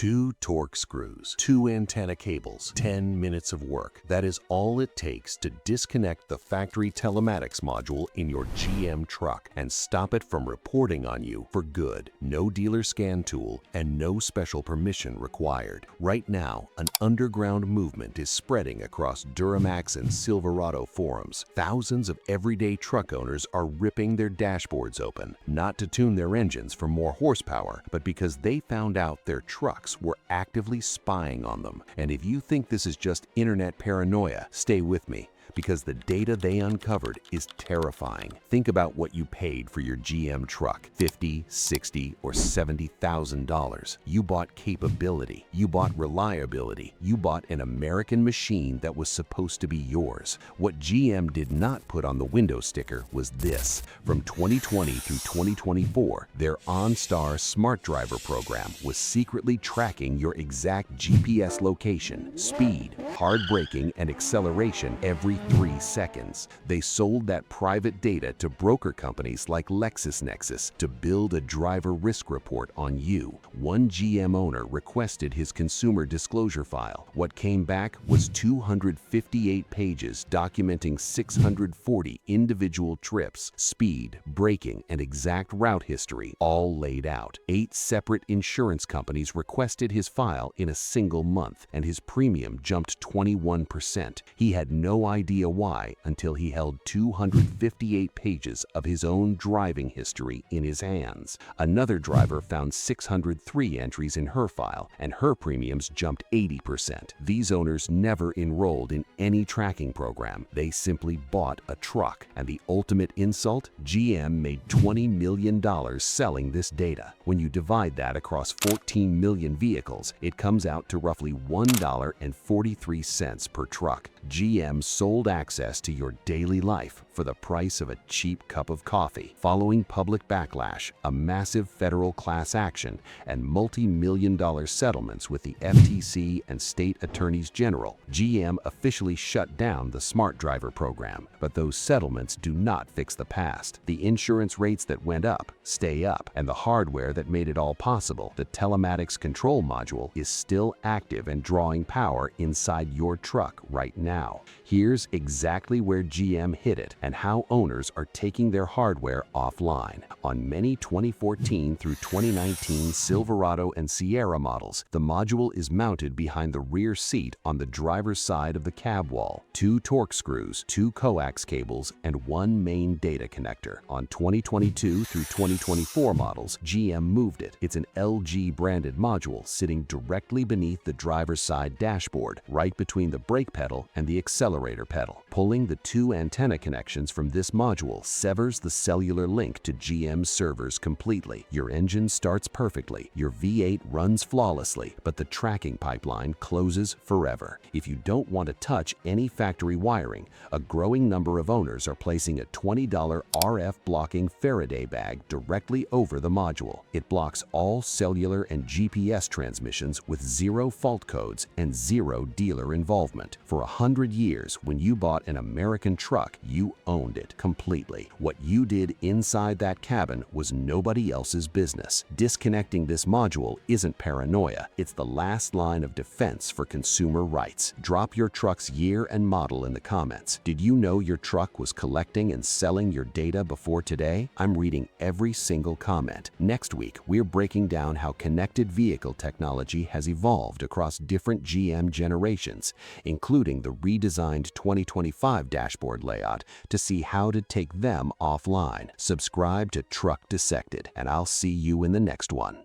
2 torque screws, 2 antenna cables, 10 minutes of work. That is all it takes to disconnect the factory telematics module in your GM truck and stop it from reporting on you for good. No dealer scan tool and no special permission required. Right now, an underground movement is spreading across Duramax and Silverado forums. Thousands of everyday truck owners are ripping their dashboards open, not to tune their engines for more horsepower, but because they found out their trucks were actively spying on them. And if you think this is just internet paranoia, stay with me, because the data they uncovered is terrifying. Think about what you paid for your GM truck, $50,000, $60,000, or $70,000. You bought capability, you bought reliability, you bought an American machine that was supposed to be yours. What GM did not put on the window sticker was this. From 2020 through 2024, their OnStar Smart Driver program was secretly tracking your exact GPS location, speed, hard braking, and acceleration every 3 seconds. They sold that private data to broker companies like LexisNexis to build a driver risk report on you. One GM owner requested his consumer disclosure file. What came back was 258 pages documenting 640 individual trips, speed, braking, and exact route history, all laid out. 8 separate insurance companies requested his file in a single month, and his premium jumped 21%. He had no idea why until he held 258 pages of his own driving history in his hands. Another driver found 603 entries in her file, and her premiums jumped 80%. These owners never enrolled in any tracking program. They simply bought a truck. And the ultimate insult? GM made $20 million selling this data. When you divide that across 14 million vehicles, it comes out to roughly $1.43 per truck. GM sold access to your daily life for the price of a cheap cup of coffee. Following public backlash, a massive federal class action, and multi-million-dollar settlements with the FTC and state attorneys general, GM officially shut down the Smart Driver program. But those settlements do not fix the past. The insurance rates that went up stay up, and the hardware that made it all possible, the telematics control module, is still active and drawing power inside your truck right now. Here's exactly where GM hit it and how owners are taking their hardware offline. On many 2014 through 2019 Silverado and Sierra models, the module is mounted behind the rear seat on the driver's side of the cab wall. 2 torque screws, 2 coax cables, and 1 main data connector. On 2022 through 2024 models, GM moved it. It's an LG branded module sitting directly beneath the driver's side dashboard, right between the brake pedal and the accelerator pedal. Pulling the 2 antenna connections from this module severs the cellular link to GM's servers completely. Your engine starts perfectly, your V8 runs flawlessly, but the tracking pipeline closes forever. If you don't want to touch any factory wiring, a growing number of owners are placing a $20 RF blocking Faraday bag directly over the module. It blocks all cellular and GPS transmissions with 0 fault codes and 0 dealer involvement. For 100 years, when you bought an American truck, you owned it completely. What you did inside that cabin was nobody else's business. Disconnecting this module isn't paranoia. It's the last line of defense for consumer rights. Drop your truck's year and model in the comments. Did you know your truck was collecting and selling your data before today? I'm reading every single comment. Next week, we're breaking down how connected vehicle technology has evolved across different GM generations, including the redesigned 2025 dashboard layout, to see how to take them offline. Subscribe to Truck Dissected, and I'll see you in the next one.